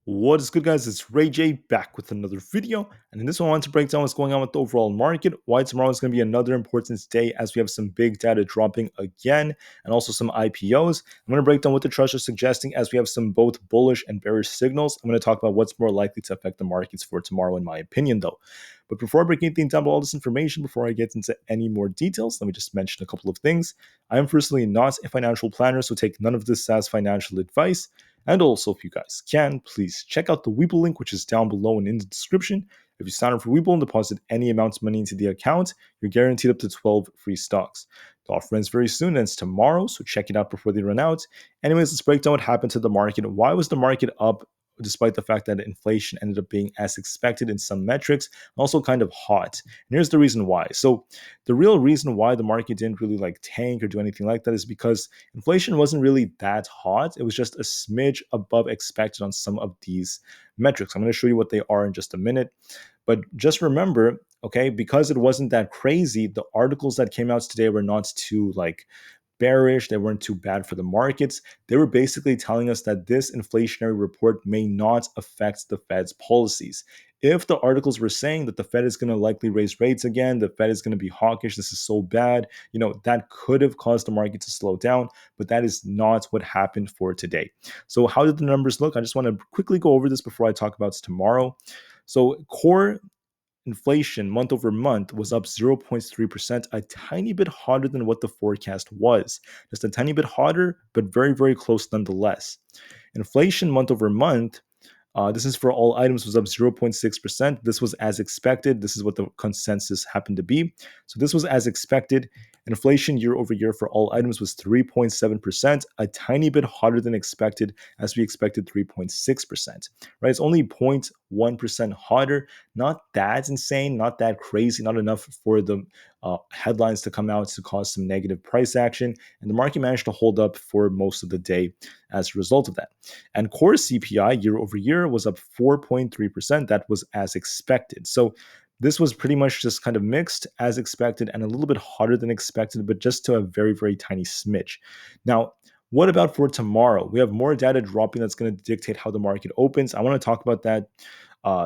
What is good, guys? It's Rey-Jay back with another video, and in this one I want to break down what's going on with the overall market, why tomorrow is going to be another important day as we have some big data dropping again, and also some IPOs. I'm going to break down what the charts are suggesting as we have some both bullish and bearish signals. I'm going to talk about what's more likely to affect the markets for tomorrow, in my opinion, though. But before breaking things down about all this information, before I get into any more details, let me just mention a couple of things. I am personally not a financial planner, so take none of this as financial advice. And also, if you guys can, please check out the Webull link, which is down below and in the description. If you sign up for Webull and deposit any amount of money into the account, you're guaranteed up to 12 free stocks. The offer ends very soon, and it's tomorrow, so check it out before they run out. Anyways, let's break down what happened to the market. Why was the market up despite the fact that inflation ended up being as expected in some metrics, and also kind of hot? And here's the reason why. So the real reason why the market didn't really tank or do anything like that is because inflation wasn't really that hot. It was just a smidge above expected on some of these metrics. I'm going to show you what they are in just a minute. But just remember, okay, because it wasn't that crazy, the articles that came out today were not too bearish. They weren't too bad for the markets. They were basically telling us that this inflationary report may not affect the Fed's policies. If the articles were saying that the Fed is going to likely raise rates again, the Fed is going to be hawkish, this is so bad, that could have caused the market to slow down, but that is not what happened for today. So how did the numbers look? I just want to quickly go over this before I talk about tomorrow. So core inflation month over month was up 0.3%, a tiny bit hotter than what the forecast was. Just a tiny bit hotter, but very, very close nonetheless. Inflation month over month, this is for all items, was up 0.6%. This was as expected. This is what the consensus happened to be. So this was as expected. Inflation year over year for all items was 3.7%, a tiny bit hotter than expected, as we expected 3.6%. Right? It's only 0.1% hotter. Not that insane, not that crazy, not enough for the headlines to come out to cause some negative price action. And the market managed to hold up for most of the day as a result of that. And core CPI year over year was up 4.3%. That was as expected. So this was pretty much just kind of mixed as expected and a little bit hotter than expected, but just to a very, very tiny smidge. Now, what about for tomorrow? We have more data dropping that's going to dictate how the market opens. I want to talk about that.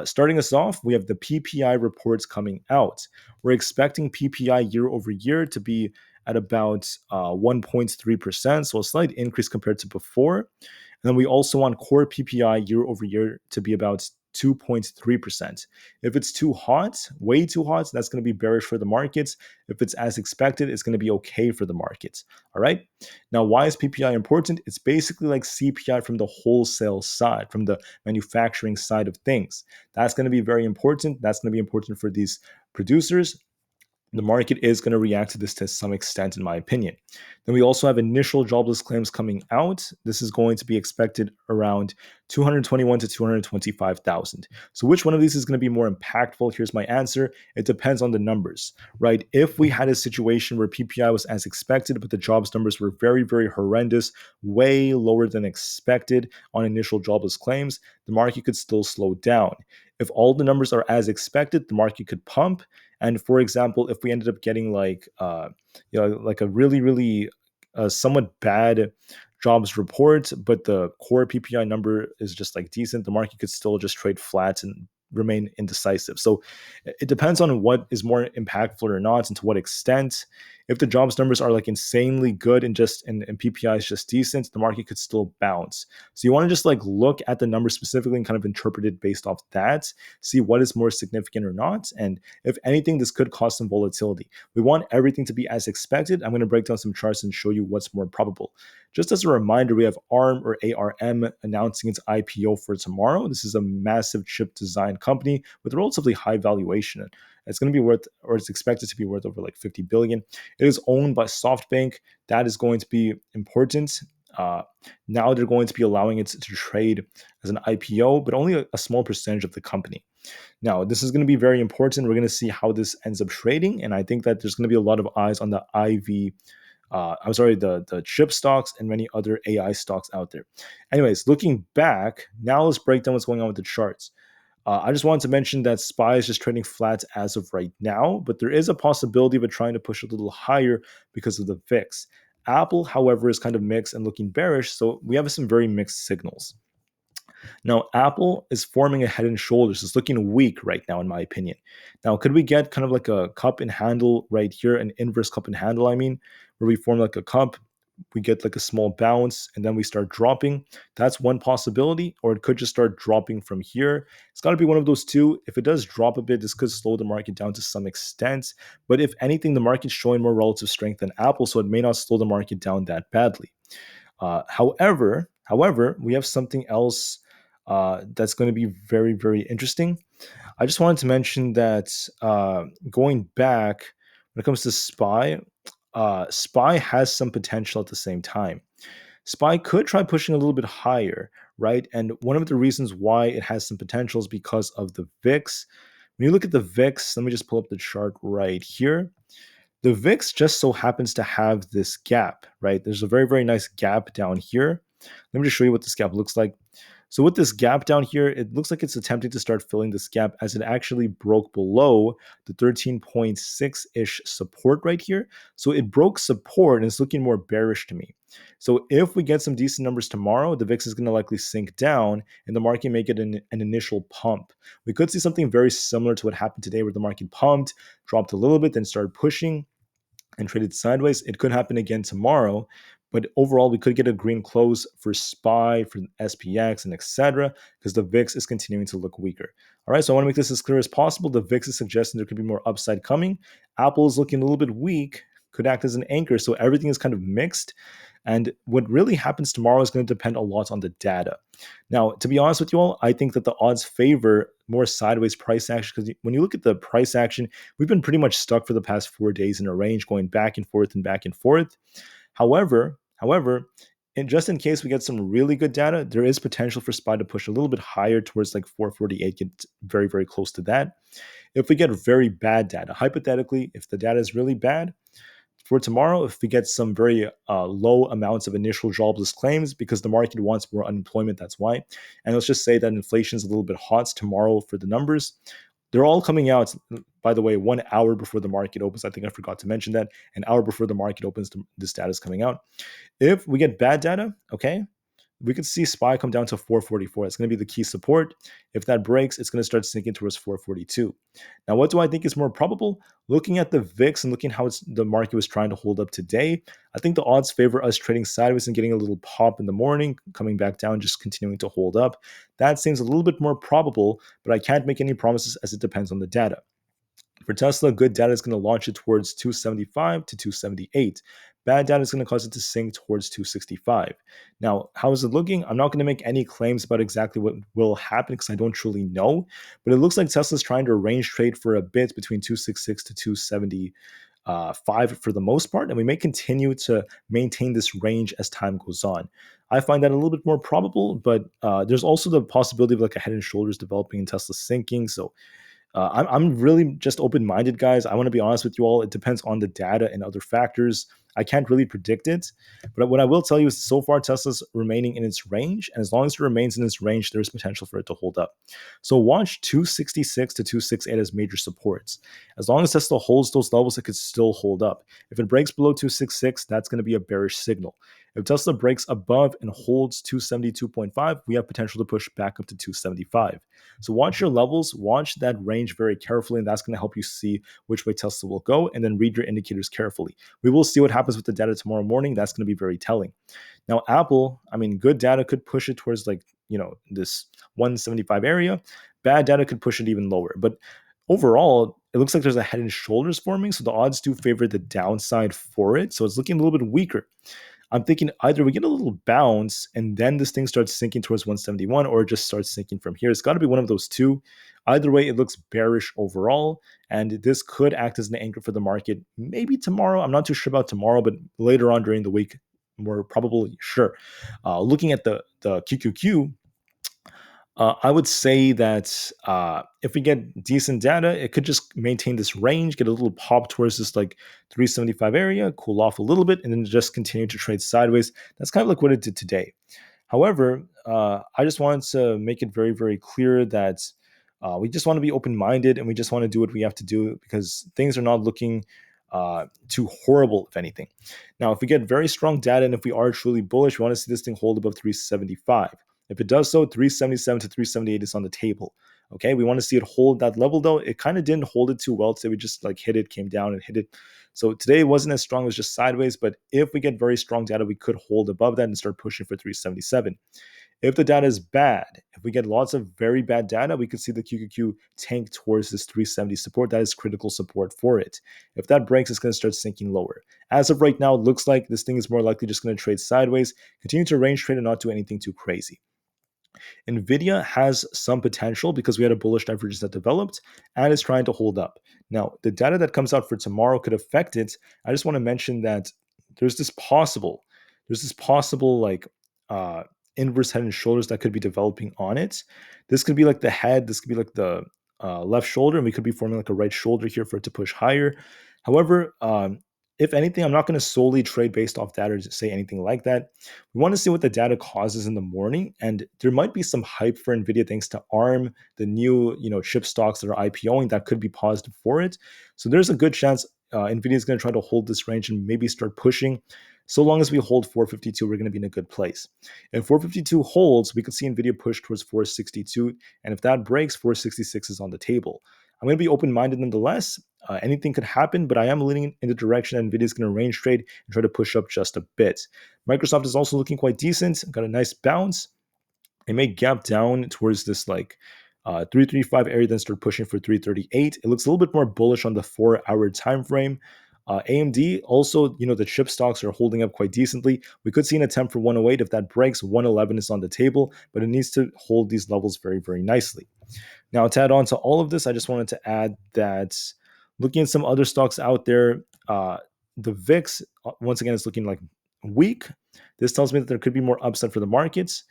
Starting us off, we have the PPI reports coming out. We're expecting PPI year over year to be at about 1.3%, so a slight increase compared to before. And then we also want core PPI year over year to be about 2.3%. If it's too hot, way too hot, that's going to be bearish for the markets. If it's as expected, it's going to be okay for the markets. All right. Now, why is PPI important? It's basically like CPI from the wholesale side, from the manufacturing side of things. That's going to be very important. That's going to be important for these producers. The market is going to react to this to some extent, in my opinion. Then we also have initial jobless claims coming out. This is going to be expected around 221 to 225,000. So which one of these is going to be more impactful? Here's my answer. It depends on the numbers, right? If we had a situation where PPI was as expected, but the jobs numbers were very, very horrendous, way lower than expected on initial jobless claims, the market could still slow down. If all the numbers are as expected, the market could pump. And for example, if we ended up getting a really, really somewhat bad jobs report, but the core PPI number is just decent, the market could still just trade flat and remain indecisive. So it depends on what is more impactful or not, and to what extent. If the jobs numbers are insanely good and PPI is just decent, the market could still bounce. So you want to just look at the numbers specifically and kind of interpret it based off that, see what is more significant or not. And if anything, this could cause some volatility. We want everything to be as expected. I'm going to break down some charts and show you what's more probable. Just as a reminder, we have ARM or ARM announcing its IPO for tomorrow. This is a massive chip design company with a relatively high valuation. It's going to be worth, or it's expected to be worth, over 50 billion. It is owned by SoftBank. That is going to be important. Now they're going to be allowing it to trade as an IPO, but only a small percentage of the company. Now, this is going to be very important. We're going to see how this ends up trading, and I think that there's going to be a lot of eyes on the the chip stocks and many other AI stocks out there. Anyways, looking back, now let's break down what's going on with the charts. I just wanted to mention that SPY is just trading flat as of right now, but there is a possibility of it trying to push a little higher because of the VIX. Aapl, however, is kind of mixed and looking bearish, so we have some very mixed signals. Now, Aapl is forming a head and shoulders. It's looking weak right now, in my opinion. Now, could we get kind of like a cup and handle right here, an inverse cup and handle, I mean, where we form like a cup, we get like a small bounce, and then we start dropping? That's one possibility, or it could just start dropping from here. It's got to be one of those two. If it does drop a bit, this could slow the market down to some extent. But if anything, the market's showing more relative strength than Aapl, so it may not slow the market down that badly. However, we have something else that's going to be very, very interesting. I just wanted to mention that going back, when it comes to SPY, SPY has some potential at the same time. SPY could try pushing a little bit higher, right? And one of the reasons why it has some potential is because of the VIX. When you look at the VIX, let me just pull up the chart right here. The VIX just so happens to have this gap, right? There's a very, very nice gap down here. Let me just show you what this gap looks like. So with this gap down here, it looks like it's attempting to start filling this gap as it actually broke below the 13.6-ish support right here. So it broke support and it's looking more bearish to me. So if we get some decent numbers tomorrow, the VIX is going to likely sink down and the market may get an initial pump. We could see something very similar to what happened today where the market pumped, dropped a little bit, then started pushing and traded sideways. It could happen again tomorrow, but overall, we could get a green close for SPY, for SPX, and etc. because the VIX is continuing to look weaker. All right, so I want to make this as clear as possible. The VIX is suggesting there could be more upside coming. Aapl is looking a little bit weak, could act as an anchor, so everything is kind of mixed. And what really happens tomorrow is going to depend a lot on the data. Now, to be honest with you all, I think that the odds favor more sideways price action because when you look at the price action, we've been pretty much stuck for the past 4 days in a range going back and forth and back and forth. However, just in case we get some really good data, there is potential for SPY to push a little bit higher towards like 448, get very, very close to that. If we get very bad data, hypothetically, if the data is really bad, for tomorrow, if we get some very low amounts of initial jobless claims because the market wants more unemployment, that's why. And let's just say that inflation is a little bit hot tomorrow for the numbers. They're all coming out, by the way, 1 hour before the market opens. I think I forgot to mention that. An hour before the market opens, this data is coming out. If we get bad data, okay, we could see SPY come down to 444. It's going to be the key support. If that breaks, it's going to start sinking towards 442. Now, what do I think is more probable? Looking at the VIX and looking how the market was trying to hold up today, I think the odds favor us trading sideways and getting a little pop in the morning, coming back down, just continuing to hold up. That seems a little bit more probable, but I can't make any promises as it depends on the data. For Tesla, good data is going to launch it towards 275 to 278. Bad data is going to cause it to sink towards 265. Now, how is it looking? I'm not going to make any claims about exactly what will happen because I don't truly know, but it looks like Tesla's trying to range trade for a bit between 266 to 275 for the most part, and we may continue to maintain this range as time goes on. I find that a little bit more probable, but there's also the possibility of like a head and shoulders developing and Tesla sinking. So I'm really just open-minded, guys. I want to be honest with you all. It depends on the data and other factors. I can't really predict it. But what I will tell you is so far Tesla's remaining in its range. And as long as it remains in its range, there's potential for it to hold up. So watch 266 to 268 as major supports. As long as Tesla holds those levels, it could still hold up. If it breaks below 266, that's going to be a bearish signal. If Tesla breaks above and holds 272.5, we have potential to push back up to 275. So watch your levels, watch that range very carefully, and that's going to help you see which way Tesla will go, and then read your indicators carefully. We will see what happens with the data tomorrow morning. That's going to be very telling. Now, Aapl, I mean, good data could push it towards like, this 175 area. Bad data could push it even lower. But overall, it looks like there's a head and shoulders forming, so the odds do favor the downside for it. So it's looking a little bit weaker. I'm thinking either we get a little bounce and then this thing starts sinking towards 171 or it just starts sinking from here. It's got to be one of those two. Either way, it looks bearish overall, and this could act as an anchor for the market. Maybe tomorrow. I'm not too sure about tomorrow, but later on during the week, more probably, sure. Looking at the QQQ, I would say that if we get decent data, it could just maintain this range, get a little pop towards this like 375 area, cool off a little bit, and then just continue to trade sideways. That's kind of like what it did today. However, I just wanted to make it very, very clear that we just want to be open-minded and we just want to do what we have to do because things are not looking too horrible, if anything. Now, if we get very strong data and if we are truly bullish, we want to see this thing hold above 375. If it does so, 377 to 378 is on the table. Okay, we want to see it hold that level though. It kind of didn't hold it too well today. We just like hit it, came down and hit it. So today it wasn't as strong, it was just sideways. But if we get very strong data, we could hold above that and start pushing for 377. If the data is bad, if we get lots of very bad data, we could see the QQQ tank towards this 370 support. That is critical support for it. If that breaks, it's going to start sinking lower. As of right now, it looks like this thing is more likely just going to trade sideways, continue to range trade and not do anything too crazy. Nvidia has some potential because we had a bullish divergence that developed and is trying to hold up. Now, the data that comes out for tomorrow could affect it. I just want to mention that there's this possible, like uh, inverse head and shoulders that could be developing on it. This could be like the head. This could be like the left shoulder, and we could be forming like a right shoulder here for it to push higher. However, if anything, I'm not going to solely trade based off data or say anything like that. We want to see what the data causes in the morning, and there might be some hype for Nvidia thanks to ARM, the new chip stocks that are IPOing that could be positive for it. So there's a good chance Nvidia is going to try to hold this range and maybe start pushing. So long as we hold 452, we're going to be in a good place. If 452 holds, we could see Nvidia push towards 462, and if that breaks, 466 is on the table. I'm going to be open-minded nonetheless. Anything could happen, but I am leaning in the direction that Nvidia is going to range trade and try to push up just a bit. Microsoft is also looking quite decent. Got a nice bounce. It may gap down towards this like 335 area, then start pushing for 338. It looks a little bit more bullish on the 4-hour time frame. AMD also, the chip stocks are holding up quite decently. We could see an attempt for 108. If that breaks, 111 is on the table, but it needs to hold these levels very, very nicely. Now, to add on to all of this, I just wanted to add that looking at some other stocks out there, the VIX, once again, is looking like weak. This tells me that there could be more upside for the markets.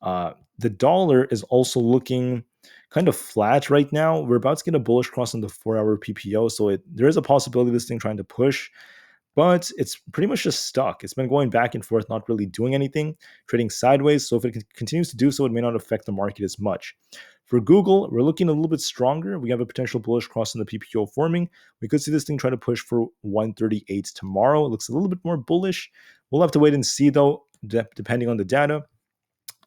The dollar is also looking kind of flat right now. We're about to get a bullish cross on the 4-hour PPO, so there is a possibility of this thing trying to push, but it's pretty much just stuck. It's been going back and forth, not really doing anything, trading sideways. So if it continues to do so, it may not affect the market as much. For Google, we're looking a little bit stronger. We have a potential bullish cross on the PPO forming. We could see this thing try to push for 138 tomorrow. It looks a little bit more bullish. We'll have to wait and see, though, depending on the data.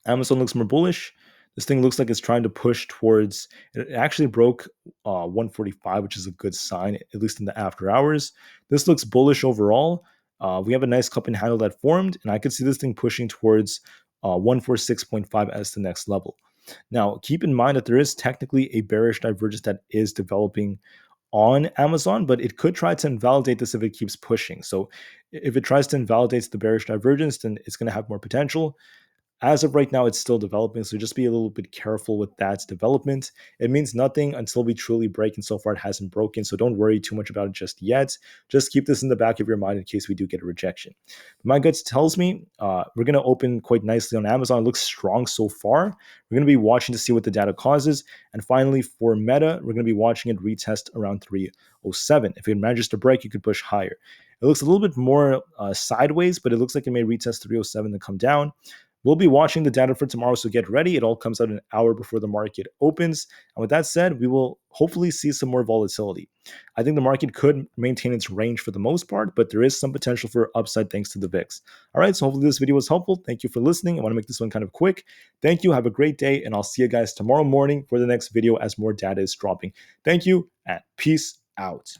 Amazon looks more bullish. This thing looks like it's trying to push towards, it actually broke 145, which is a good sign, at least in the after hours. This looks bullish overall. We have a nice cup and handle that formed, and I could see this thing pushing towards 146.5 as the next level. Now, keep in mind that there is technically a bearish divergence that is developing on Amazon, but it could try to invalidate this if it keeps pushing. So if it tries to invalidate the bearish divergence, then it's going to have more potential. As of right now, it's still developing, so just be a little bit careful with that development. It means nothing until we truly break, and so far it hasn't broken, so don't worry too much about it just yet. Just keep this in the back of your mind in case we do get a rejection. My guts tells me we're going to open quite nicely on Amazon. It looks strong so far. We're going to be watching to see what the data causes. And finally, for Meta, we're going to be watching it retest around 307. If it manages to break, you could push higher. It looks a little bit more sideways, but it looks like it may retest 307 and come down. We'll be watching the data for tomorrow, so get ready. It all comes out an hour before the market opens. And with that said, we will hopefully see some more volatility. I think the market could maintain its range for the most part, but there is some potential for upside thanks to the VIX. All right, so hopefully this video was helpful. Thank you for listening. I want to make this one kind of quick. Thank you. Have a great day, and I'll see you guys tomorrow morning for the next video as more data is dropping. Thank you, and peace out.